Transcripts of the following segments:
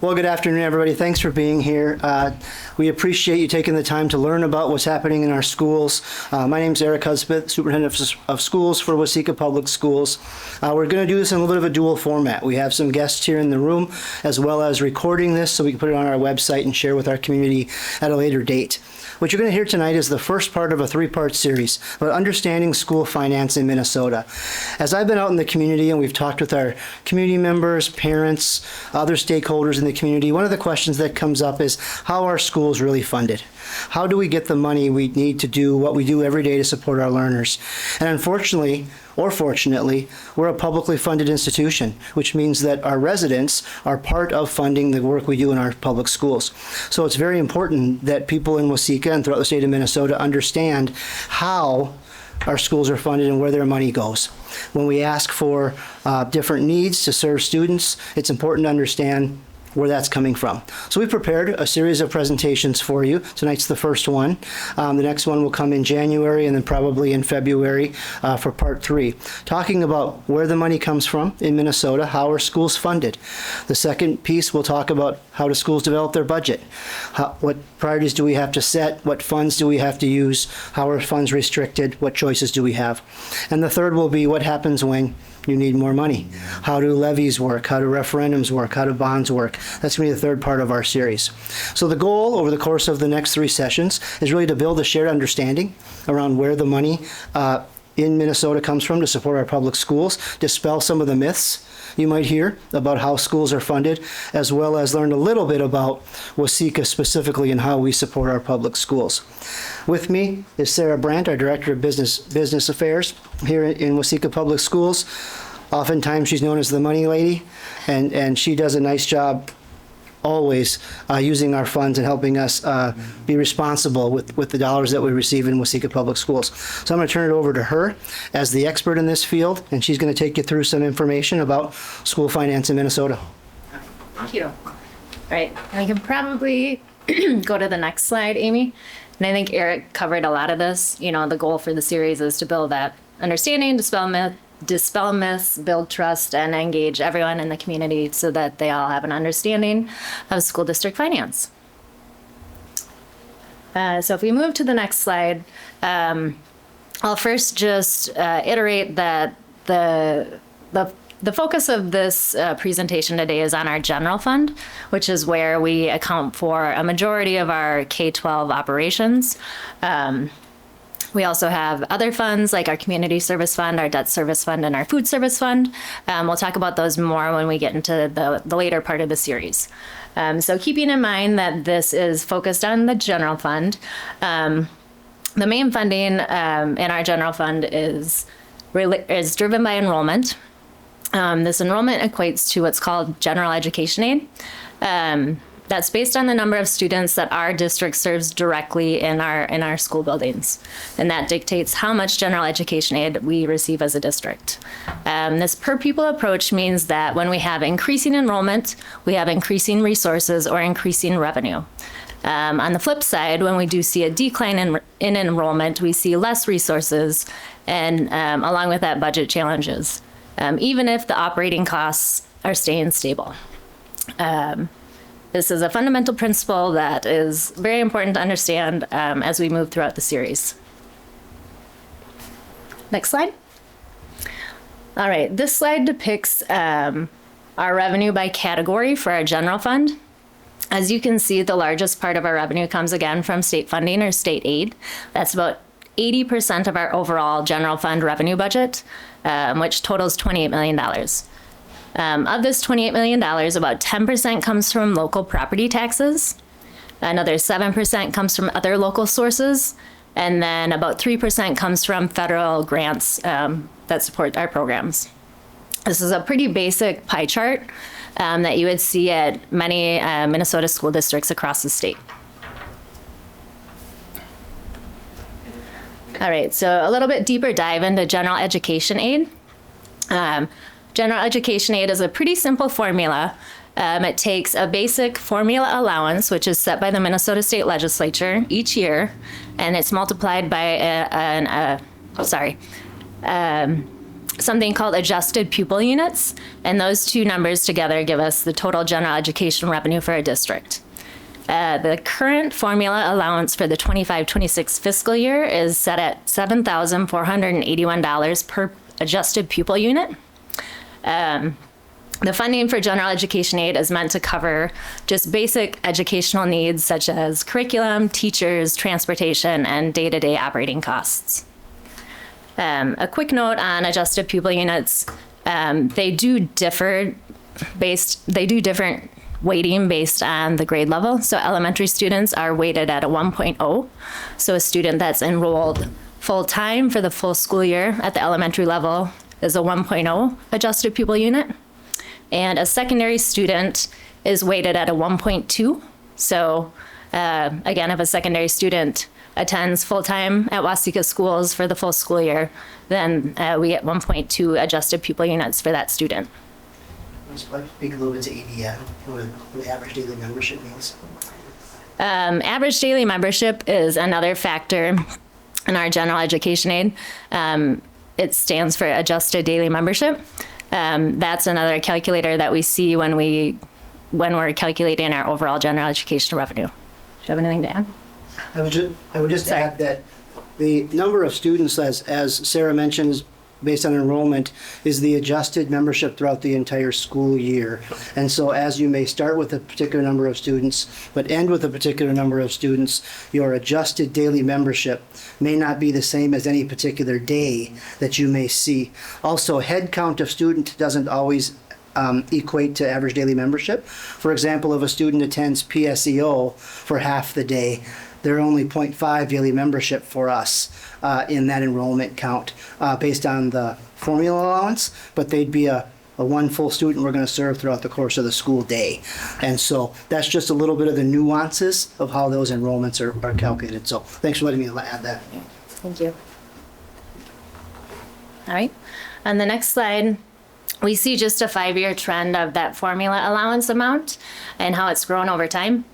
Well, good afternoon, everybody. Thanks for being here. We appreciate you taking the time to learn about what's happening in our schools. My name is Eric Husbeth, Superintendent of Schools for Waseca Public Schools. We're going to do this in a little bit of a dual format. We have some guests here in the room, as well as recording this so we can put it on our website and share with our community at a later date. What you're going to hear tonight is the first part of a three-part series about understanding school finance in Minnesota. As I've been out in the community and we've talked with our community members, parents, other stakeholders in the community, one of the questions that comes up is how are schools really funded? How do we get the money we need to do what we do every day to support our learners? And unfortunately, or fortunately, we're a publicly funded institution, which means that our residents are part of funding the work we do in our public schools. So it's very important that people in Waseca and throughout the state of Minnesota understand how our schools are funded and where their money goes. When we ask for different needs to serve students, it's important to understand where that's coming from. So we prepared a series of presentations for you. Tonight's the first one. The next one will come in January and then probably in February for part 3, talking about where the money comes from in Minnesota, how are schools funded. The second piece will talk about how do schools develop their budget, what priorities do we have to set, what funds do we have to use, how are funds restricted, what choices do we have. And the third will be what happens when you need more money. How do levies work? How do referendums work? How do bonds work? That's going to be the third part of our series. So the goal over the course of the next 3 sessions is really to build a shared understanding around where the money in Minnesota comes from to support our public schools, dispel some of the myths you might hear about how schools are funded, as well as learn a little bit about Waseca specifically and how we support our public schools. With me is Sarah Brandt, our Director of Business Affairs here in Waseca Public Schools. Oftentimes she's known as the money lady, and she does a nice job always using our funds and helping us be responsible with the dollars that we receive in Waseca Public Schools. So I'm going to turn it over to her as the expert in this field, and she's going to take you through some information about school finance in Minnesota. Thank you. All right, I can probably go to the next slide, Amy. And I think Eric covered a lot of this. You know, the goal for the series is to build that understanding, dispel myths, build trust, and engage everyone in the community so that they all have an understanding of school district finance. So if we move to the next slide, I'll first just iterate that the focus of this presentation today is on our general fund, which is where we account for a majority of our K-12 operations. We also have other funds like our community service fund, our debt service fund, and our food service fund. We'll talk about those more when we get into the later part of the series. So keeping in mind that this is focused on the general fund, the main funding in our general fund is driven by enrollment. This enrollment equates to what's called general education aid. That's based on the number of students that our district serves directly in our school buildings. And that dictates how much general education aid we receive as a district. This per pupil approach means that when we have increasing enrollment, we have increasing resources or increasing revenue. On the flip side, when we do see a decline in enrollment, we see less resources and along with that budget challenges, even if the operating costs are staying stable. This is a fundamental principle that is very important to understand as we move throughout the series. Next slide. All right, this slide depicts our revenue by category for our general fund. As you can see, the largest part of our revenue comes again from state funding or state aid. That's about 80% of our overall general fund revenue budget, which totals $28 million. Of this $28 million, about 10% comes from local property taxes. Another 7% comes from other local sources. And then about 3% comes from federal grants that support our programs. This is a pretty basic pie chart that you would see at many Minnesota school districts across the state. All right, so a little bit deeper dive into general education aid. General education aid is a pretty simple formula. It takes a basic formula allowance, which is set by the Minnesota State Legislature each year, and it's multiplied by something called adjusted pupil units, and those two numbers together give us the total general education revenue for a district. The current formula allowance for the 25-26 fiscal year is set at $7,481 per adjusted pupil unit. The funding for general education aid is meant to cover just basic educational needs such as curriculum, teachers, transportation, and day-to-day operating costs. A quick note on adjusted pupil units, they do different weighting based on the grade level. So elementary students are weighted at a 1.0. So a student that's enrolled full-time for the full school year at the elementary level is a 1.0 adjusted pupil unit. And a secondary student is weighted at a 1.2. So again, if a secondary student attends full-time at Waseca schools for the full school year, then we get 1.2 adjusted pupil units for that student. Let's speak a little bit to ADM, what the average daily membership means. Average daily membership is another factor in our general education aid. It stands for adjusted daily membership. That's another calculator that we see when we're calculating our overall general education revenue. Do you have anything to add? I would just add that the number of students, as Sarah mentioned, is based on enrollment, is the adjusted membership throughout the entire school year. And so as you may start with a particular number of students, but end with a particular number of students, your adjusted daily membership may not be the same as any particular day that you may see. Also, head count of student doesn't always equate to average daily membership. For example, if a student attends PSEO for half the day, they're only 0.5 daily membership for us in that enrollment count based on the formula allowance, but they'd be a one full student we're going to serve throughout the course of the school day. And so that's just a little bit of the nuances of how those enrollments are calculated. So thanks for letting me add that. Thank you. All right. On the next slide, we see just a 5-year trend of that formula allowance amount and how it's grown over time.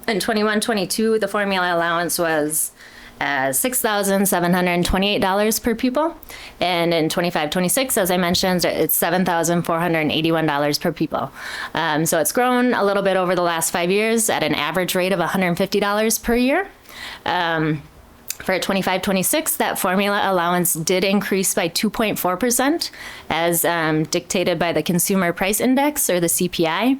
In 21-22, the formula allowance was $6,728 per pupil. And in 25-26, as I mentioned, it's $7,481 per pupil. So it's grown a little bit over the last 5 years at an average rate of $150 per year. For 25-26, that formula allowance did increase by 2.4% as dictated by the Consumer Price Index, or the CPI.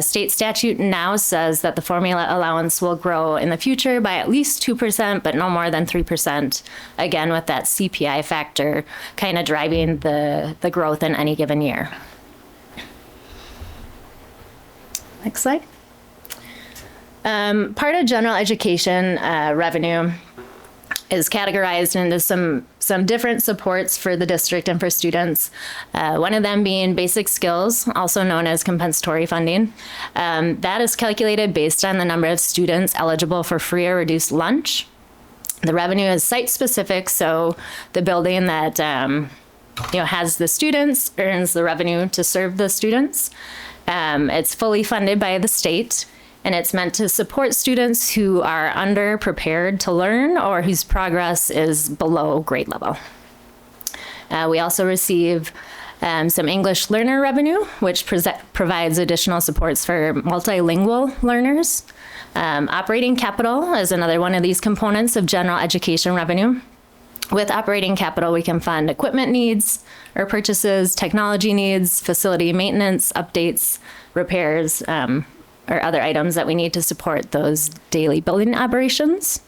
State statute now says that the formula allowance will grow in the future by at least 2%, but no more than 3%, again with that CPI factor kind of driving the growth in any given year. Next slide. Part of general education revenue is categorized into some different supports for the district and for students. One of them being basic skills, also known as compensatory funding. That is calculated based on the number of students eligible for free or reduced lunch. The revenue is site specific, so the building that has the students earns the revenue to serve the students. It's fully funded by the state, and it's meant to support students who are underprepared to learn or whose progress is below grade level. We also receive some English learner revenue, which provides additional supports for multilingual learners. Operating capital is another one of these components of general education revenue. With operating capital, we can fund equipment needs or purchases, technology needs, facility maintenance, updates, repairs, or other items that we need to support those daily building operations.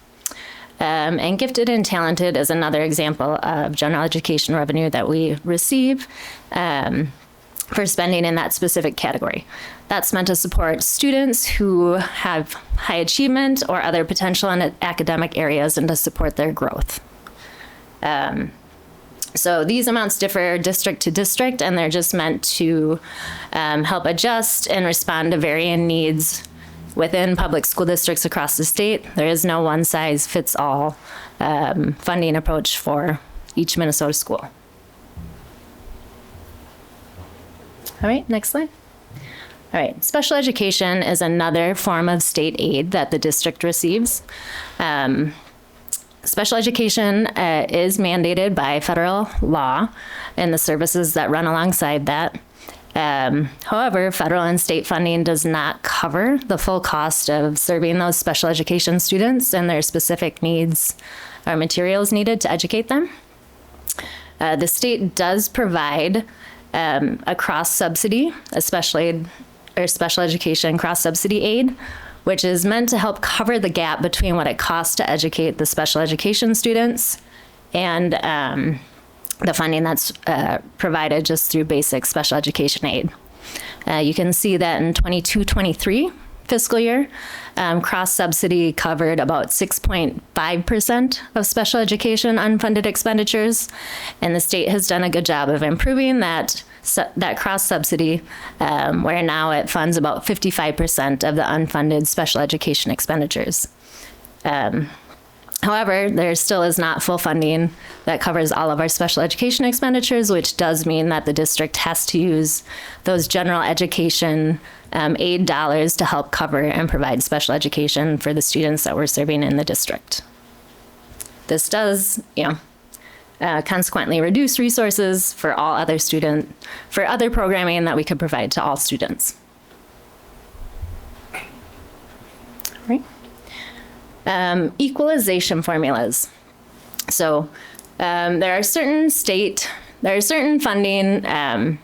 And gifted and talented is another example of general education revenue that we receive for spending in that specific category. That's meant to support students who have high achievement or other potential in academic areas and to support their growth. So these amounts differ district to district, and they're just meant to help adjust and respond to varying needs within public school districts across the state. There is no one-size-fits-all funding approach for each Minnesota school. All right, next slide. All right, special education is another form of state aid that the district receives. Special education is mandated by federal law and the services that run alongside that. However, federal and state funding does not cover the full cost of serving those special education students and their specific needs or materials needed to educate them. The state does provide a cross-subsidy, especially or special education cross-subsidy aid, which is meant to help cover the gap between what it costs to educate the special education students and the funding that's provided just through basic special education aid. You can see that in 22-23 fiscal year, cross-subsidy covered about 6.5% of special education unfunded expenditures, and the state has done a good job of improving that cross-subsidy, where now it funds about 55% of the unfunded special education expenditures. However, there still is not full funding that covers all of our special education expenditures, which does mean that the district has to use those general education aid dollars to help cover and provide special education for the students that we're serving in the district. This does, consequently reduce resources for all other for other programming that we could provide to all students. All right. Equalization formulas. So there are certain funding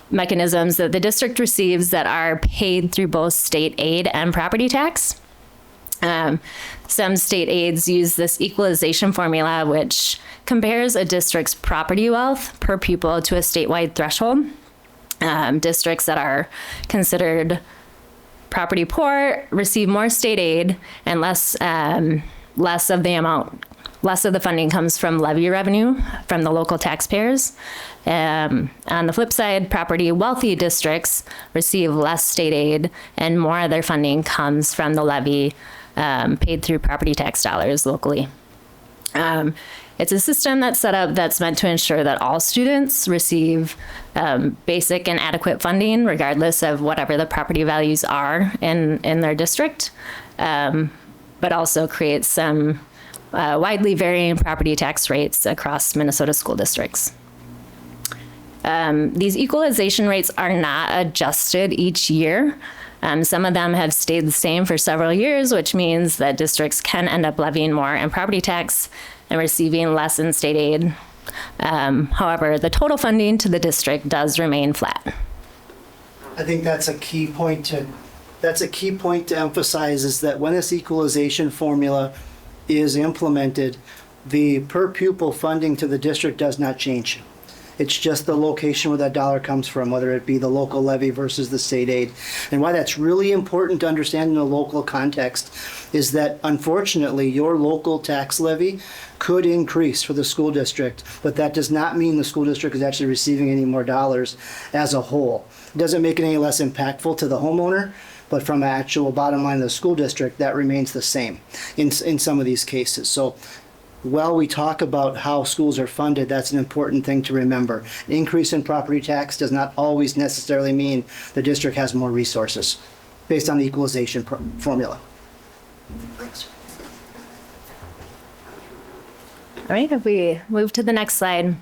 mechanisms that the district receives that are paid through both state aid and property tax. Some state aids use this equalization formula, which compares a district's property wealth per pupil to a statewide threshold. Districts that are considered property poor receive more state aid, and less of the funding comes from levy revenue from the local taxpayers. On the flip side, property wealthy districts receive less state aid, and more of their funding comes from the levy paid through property tax dollars locally. It's a system that's set up that's meant to ensure that all students receive basic and adequate funding, regardless of whatever the property values are in their district, but also creates some widely varying property tax rates across Minnesota school districts. These equalization rates are not adjusted each year. Some of them have stayed the same for several years, which means that districts can end up levying more in property tax and receiving less in state aid. However, the total funding to the district does remain flat. I think that's a key point to emphasize, is that when this equalization formula is implemented, the per pupil funding to the district does not change. It's just the location where that dollar comes from, whether it be the local levy versus the state aid. And why that's really important to understand in the local context is that, unfortunately, your local tax levy could increase for the school district, but that does not mean the school district is actually receiving any more dollars as a whole. It doesn't make it any less impactful to the homeowner, but from an actual bottom line of the school district, that remains the same in some of these cases. So while we talk about how schools are funded, that's an important thing to remember. An increase in property tax does not always necessarily mean the district has more resources based on the equalization formula. All right, if we move to the next slide,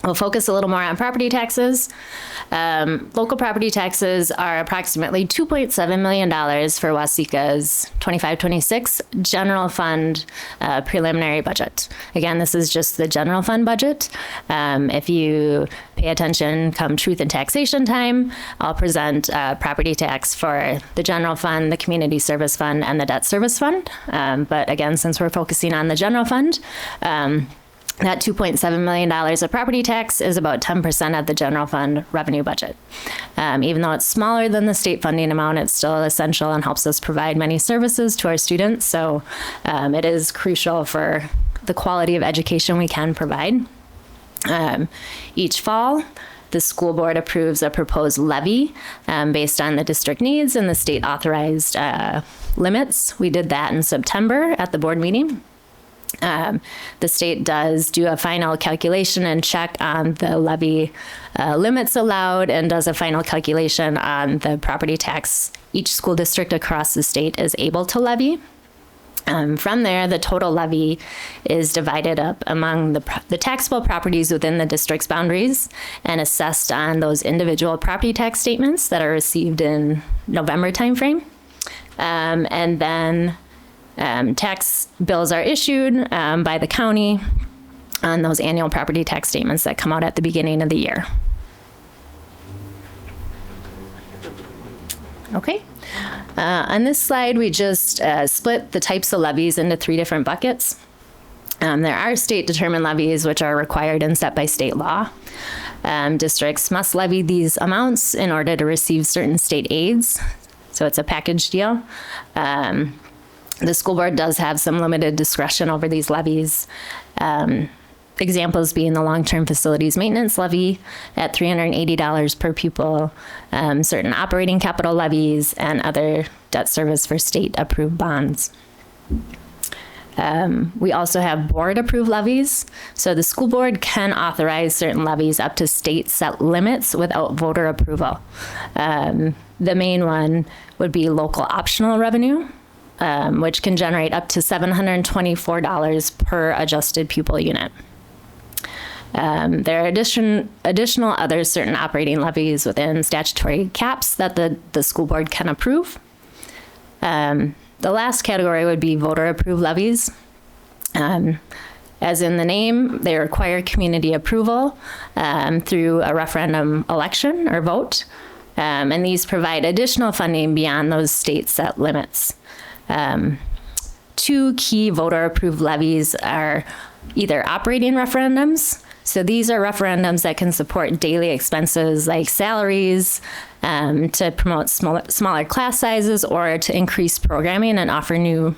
we'll focus a little more on property taxes. Local property taxes are approximately $2.7 million for Waseca's 25-26 general fund preliminary budget. Again, this is just the general fund budget. If you pay attention come truth and taxation time, I'll present property tax for the general fund, the community service fund, and the debt service fund. But again, since we're focusing on the general fund, that $2.7 million of property tax is about 10% of the general fund revenue budget. Even though it's smaller than the state funding amount, it's still essential and helps us provide many services to our students. So it is crucial for the quality of education we can provide. Each fall, the school board approves a proposed levy based on the district needs and the state authorized limits. We did that in September at the board meeting. The state does do a final calculation and check on the levy limits allowed, and does a final calculation on the property tax each school district across the state is able to levy. From there, the total levy is divided up among the taxable properties within the district's boundaries and assessed on those individual property tax statements that are received in November timeframe. And then tax bills are issued by the county on those annual property tax statements that come out at the beginning of the year. Okay. On this slide, we just split the types of levies into 3 different buckets. There are state-determined levies, which are required and set by state law. Districts must levy these amounts in order to receive certain state aids. So it's a package deal. The school board does have some limited discretion over these levies. Examples being the long-term facilities maintenance levy at $380 per pupil, certain operating capital levies, and other debt service for state-approved bonds. We also have board-approved levies. So the school board can authorize certain levies up to state set limits without voter approval. The main one would be local optional revenue, which can generate up to $724 per adjusted pupil unit. There are additional other certain operating levies within statutory caps that the school board can approve. The last category would be voter-approved levies. As in the name, they require community approval through a referendum election or vote, and these provide additional funding beyond those state set limits. 2 key voter-approved levies are either operating referendums. So these are referendums that can support daily expenses like salaries, to promote smaller class sizes, or to increase programming and offer new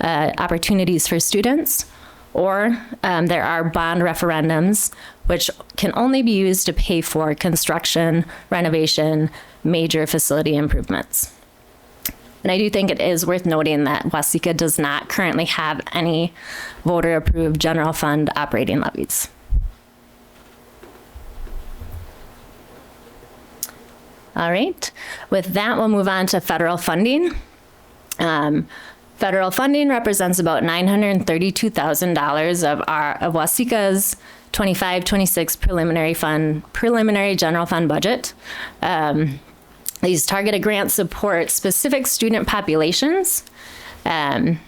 opportunities for students. Or there are bond referendums, which can only be used to pay for construction, renovation, major facility improvements. And I do think it is worth noting that Waseca does not currently have any voter-approved general fund operating levies. All right, with that, we'll move on to federal funding. Federal funding represents about $932,000 of Waseca's 25-26 preliminary general fund budget. These targeted grants support specific student populations, and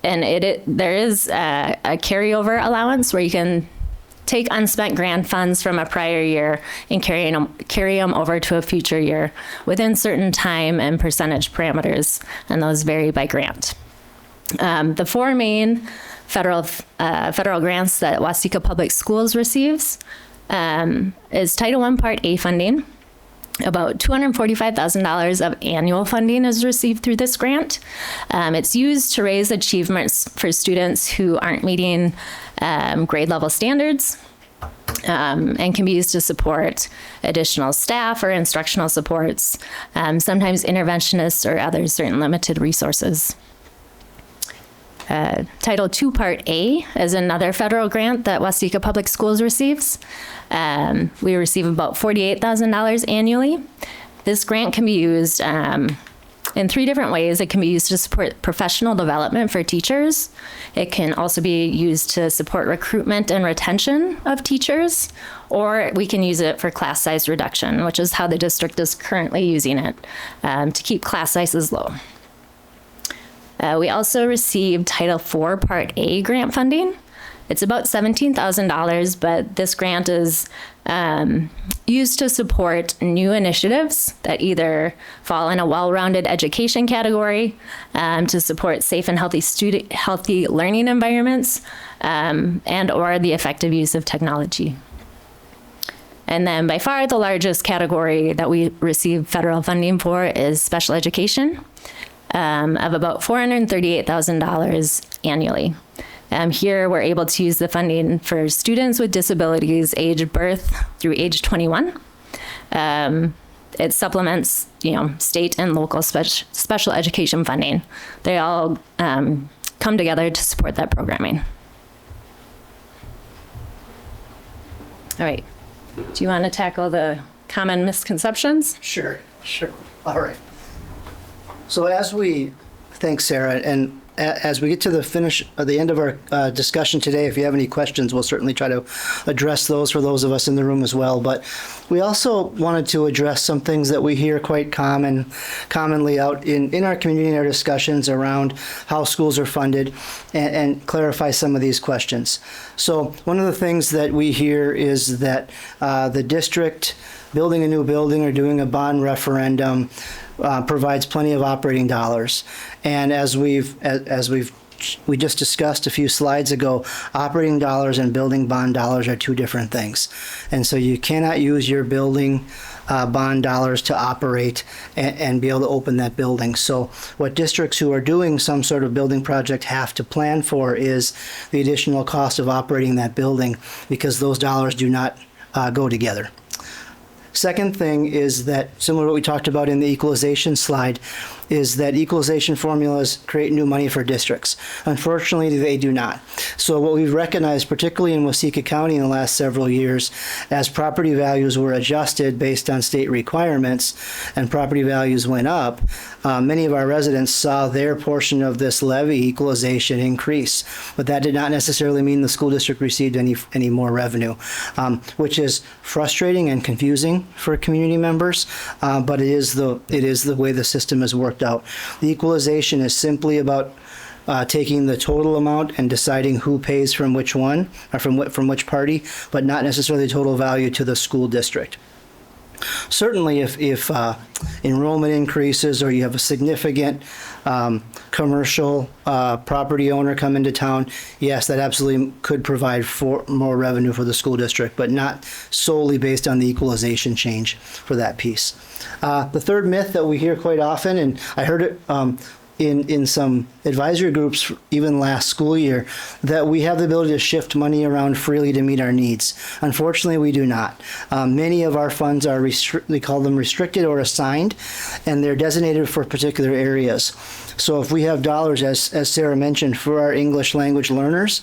there is a carryover allowance where you can take unspent grant funds from a prior year and carry them over to a future year within certain time and percentage parameters, and those vary by grant. The 4 main federal grants that Waseca Public Schools receives is Title I Part A funding. About $245,000 of annual funding is received through this grant. It's used to raise achievements for students who aren't meeting grade level standards, and can be used to support additional staff or instructional supports, sometimes interventionists or other certain limited resources. Title II Part A is another federal grant that Waseca Public Schools receives. We receive about $48,000 annually. This grant can be used in 3 different ways. It can be used to support professional development for teachers. It can also be used to support recruitment and retention of teachers, or we can use it for class size reduction, which is how the district is currently using it, to keep class sizes low. We also received Title IV Part A grant funding. It's about $17,000, but this grant is used to support new initiatives that either fall in a well-rounded education category, to support safe and healthy learning environments, and or the effective use of technology. And then by far the largest category that we receive federal funding for is special education, of about $438,000 annually. Here, we're able to use the funding for students with disabilities aged birth through age 21. It supplements, state and local special education funding. They all come together to support that programming. All right. Do you want to tackle the common misconceptions? Sure. All right. So thanks, Sarah, and as we get to the end of our discussion today, if you have any questions, we'll certainly try to address those for those of us in the room as well. But we also wanted to address some things that we hear quite commonly out in our community, in our discussions around how schools are funded, and clarify some of these questions. So one of the things that we hear is that the district building a new building or doing a bond referendum provides plenty of operating dollars. And as we just discussed a few slides ago, operating dollars and building bond dollars are two different things. And so you cannot use your building bond dollars to operate and be able to open that building. So what districts who are doing some sort of building project have to plan for is the additional cost of operating that building, because those dollars do not go together. Second thing is that, similar to what we talked about in the equalization slide, is that equalization formulas create new money for districts. Unfortunately, they do not. So what we've recognized, particularly in Waseca County in the last several years, as property values were adjusted based on state requirements and property values went up, many of our residents saw their portion of this levy equalization increase. But that did not necessarily mean the school district received any more revenue, which is frustrating and confusing for community members, but it is the way the system has worked out. The equalization is simply about taking the total amount and deciding who pays from which one, or from which party, but not necessarily the total value to the school district. Certainly, if enrollment increases or you have a significant commercial property owner come into town, yes, that absolutely could provide more revenue for the school district, but not solely based on the equalization change for that piece. The third myth that we hear quite often, and I heard it in some advisory groups even last school year, that we have the ability to shift money around freely to meet our needs. Unfortunately, we do not. Many of our funds are we call them restricted or assigned, and they're designated for particular areas. So if we have dollars, as Sarah mentioned, for our English language learners,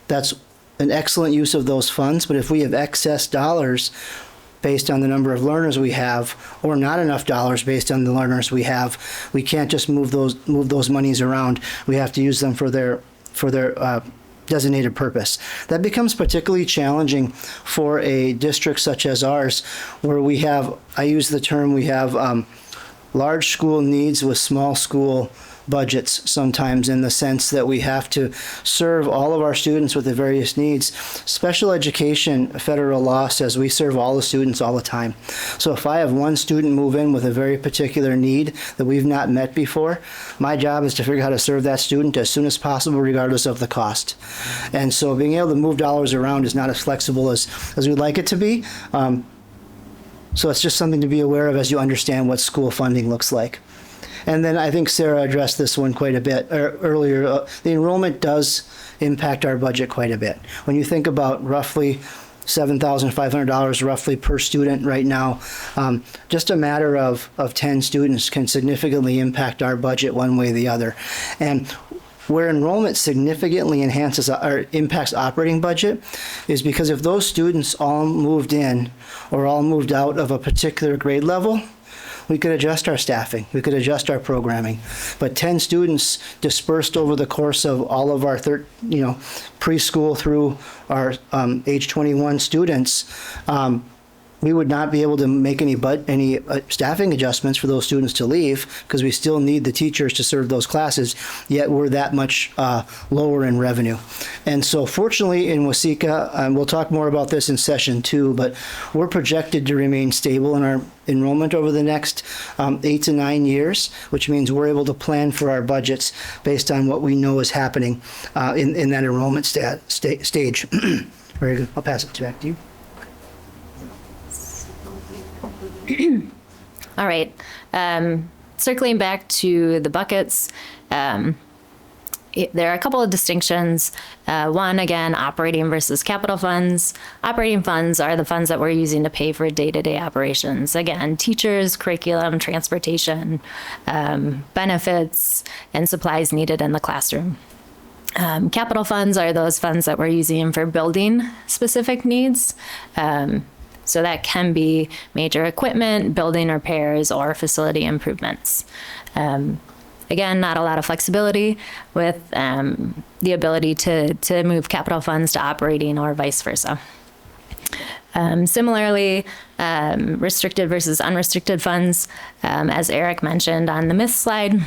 that's an excellent use of those funds. But if we have excess dollars based on the number of learners we have, or not enough dollars based on the learners we have, we can't just move those monies around. We have to use them for their designated purpose. That becomes particularly challenging for a district such as ours, where we have, I use the term, we have large school needs with small school budgets sometimes, in the sense that we have to serve all of our students with the various needs. Special education federal law says we serve all the students all the time. So if I have one student move in with a very particular need that we've not met before, my job is to figure out how to serve that student as soon as possible, regardless of the cost. And so being able to move dollars around is not as flexible as we'd like it to be. So it's just something to be aware of as you understand what school funding looks like. And then I think Sarah addressed this one quite a bit earlier. The enrollment does impact our budget quite a bit. When you think about roughly $7,500 roughly per student right now, just a matter of 10 students can significantly impact our budget one way or the other. And where enrollment significantly enhances or impacts operating budget is because if those students all moved in or all moved out of a particular grade level, we could adjust our staffing, we could adjust our programming. But 10 students dispersed over the course of all of our preschool through our age 21 students, we would not be able to make any staffing adjustments for those students to leave, because we still need the teachers to serve those classes, yet we're that much lower in revenue. And so fortunately in Waseca, we'll talk more about this in session 2, but we're projected to remain stable in our enrollment over the next 8 to 9 years, which means we're able to plan for our budgets based on what we know is happening in that enrollment stage. Very good. I'll pass it back to you. All right. Circling back to the buckets, there are a couple of distinctions. One, again, operating versus capital funds. Operating funds are the funds that we're using to pay for day-to-day operations. Again, teachers, curriculum, transportation, benefits, and supplies needed in the classroom. Capital funds are those funds that we're using for building specific needs. So that can be major equipment, building repairs, or facility improvements. again, not a lot of flexibility with the ability to move capital funds to operating or vice versa. Similarly, restricted versus unrestricted funds, as Eric mentioned on the myth slide,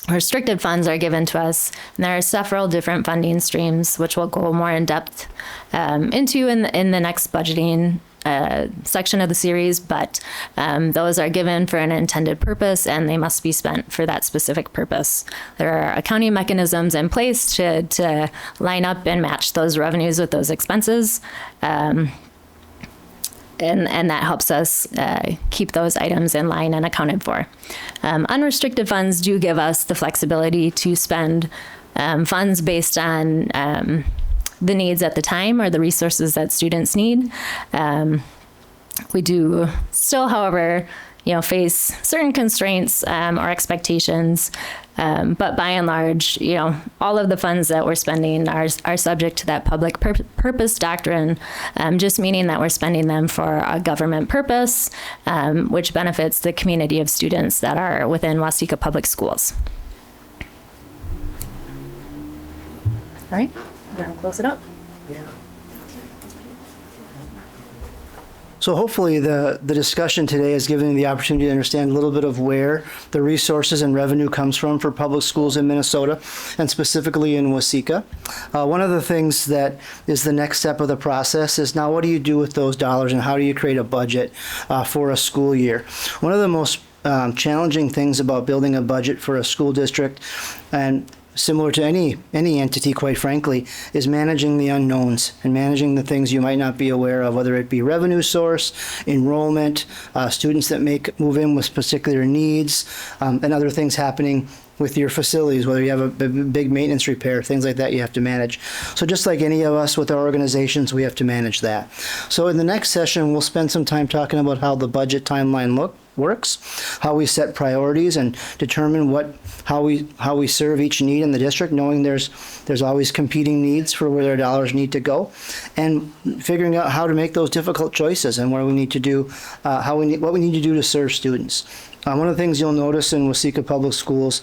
restricted funds are given to us, and there are several different funding streams, which we'll go more in depth into in the next budgeting section of the series, but those are given for an intended purpose and they must be spent for that specific purpose. There are accounting mechanisms in place to line up and match those revenues with those expenses. And that helps us keep those items in line and accounted for. Unrestricted funds do give us the flexibility to spend funds based on the needs at the time or the resources that students need. We do still, however, face certain constraints or expectations, but by and large, all of the funds that we're spending are subject to that public purpose doctrine, just meaning that we're spending them for a government purpose, which benefits the community of students that are within Waseca Public Schools. All right, we're gonna close it up. So hopefully the discussion today has given you the opportunity to understand a little bit of where the resources and revenue comes from for public schools in Minnesota, and specifically in Waseca. One of the things that is the next step of the process is now what do you do with those dollars and how do you create a budget for a school year? One of the most challenging things about building a budget for a school district, and similar to any entity, quite frankly, is managing the unknowns and managing the things you might not be aware of, whether it be revenue source, enrollment, students that move in with particular needs, and other things happening with your facilities, whether you have a big maintenance repair, things like that you have to manage. So just like any of us with our organizations, we have to manage that. So in the next session, we'll spend some time talking about how the budget timeline works, how we set priorities and determine how we serve each need in the district, knowing there's always competing needs for where their dollars need to go, and figuring out how to make those difficult choices and where we need to do what we need to do to serve students. One of the things you'll notice in Waseca Public Schools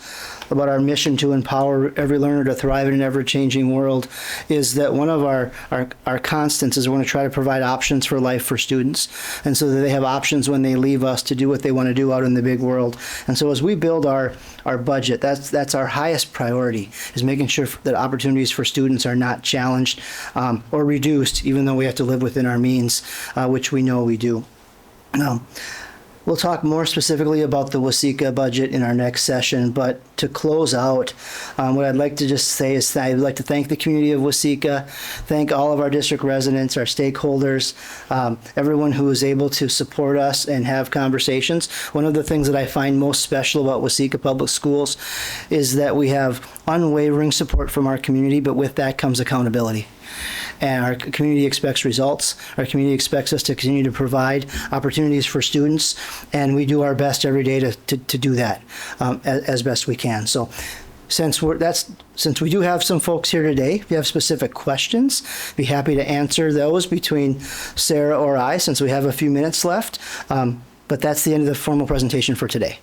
about our mission to empower every learner to thrive in an ever-changing world is that one of our constants is we're going to try to provide options for life for students, and so that they have options when they leave us to do what they want to do out in the big world. And so as we build our budget, that's our highest priority, is making sure that opportunities for students are not challenged or reduced, even though we have to live within our means, which we know we do. We'll talk more specifically about the Waseca budget in our next session, but to close out, what I'd like to just say is that I'd like to thank the community of Waseca, thank all of our district residents, our stakeholders, everyone who is able to support us and have conversations. One of the things that I find most special about Waseca Public Schools is that we have unwavering support from our community, but with that comes accountability. And our community expects results. Our community expects us to continue to provide opportunities for students, and we do our best every day to do that as best we can. So since we do have some folks here today, if you have specific questions, be happy to answer those between Sarah or I, since we have a few minutes left. But that's the end of the formal presentation for today.